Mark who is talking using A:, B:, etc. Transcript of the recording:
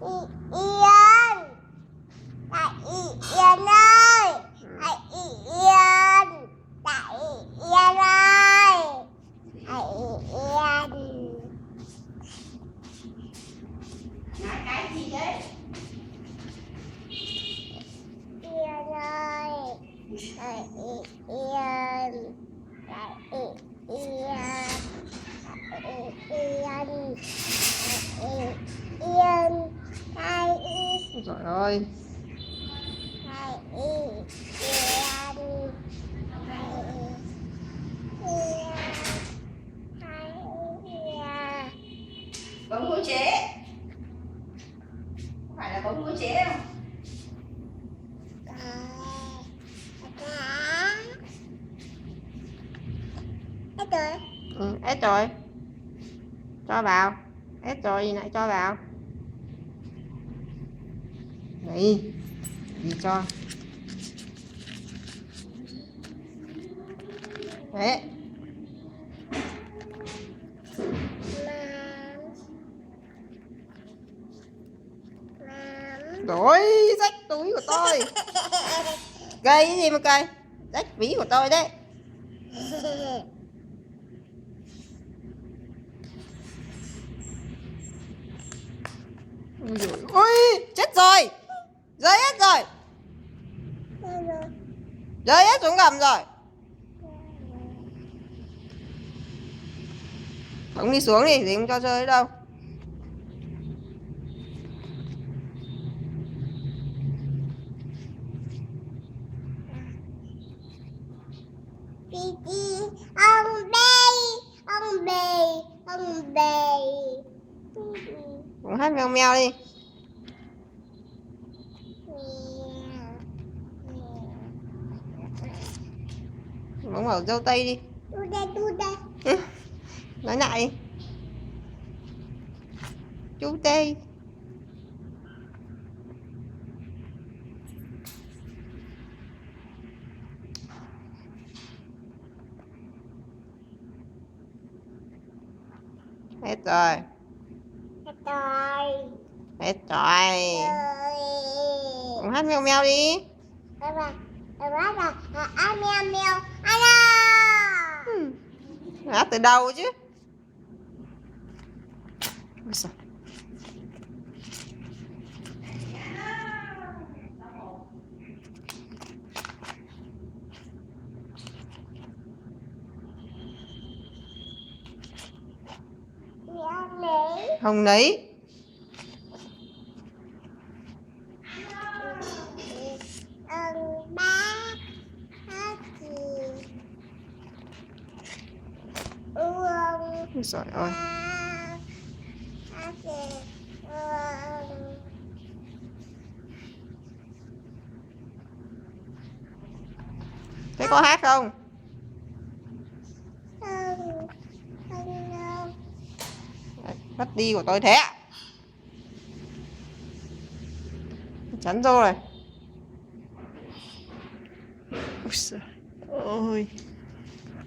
A: Yên. Đại Yên ơi. Đại Yên. Đại Yên ơi. Đại Yên.
B: Nói cái gì đấy?
A: Yên ơi. Đại Yên. Đại Yên. Đại Yên. Yên. Đại Yên.
C: Trời ơi.
A: Đại Yên.
B: Bấm mũi chế. Có phải là bấm mũi chế không?
C: Ết rồi. Cho vào. Ết rồi gì nãy cho vào. Này. Gì cho. Đấy. Rồi, rách túi của tôi. Cây cái gì mà cây? Rách ví của tôi đấy. Ôi, chết rồi. Rơi hết rồi. Rơi hết xuống gầm rồi. Không đi xuống đi, thì không cho rơi đâu.
A: Ông bê.
C: Cũng hát mèo mèo đi. Bóng bảo dâu tây đi.
A: Tu đây.
C: Nói lại đi. Chú tây. Hết rồi. Hết rồi. Cũng hát mèo mèo đi.
A: Mèo.
C: Hát từ đầu chứ. Ôi giời. Không lấy. Ôi trời ơi. Thế có hát không? Mất đi của tôi thế ạ. Chắn rồi. Ôi trời ơi.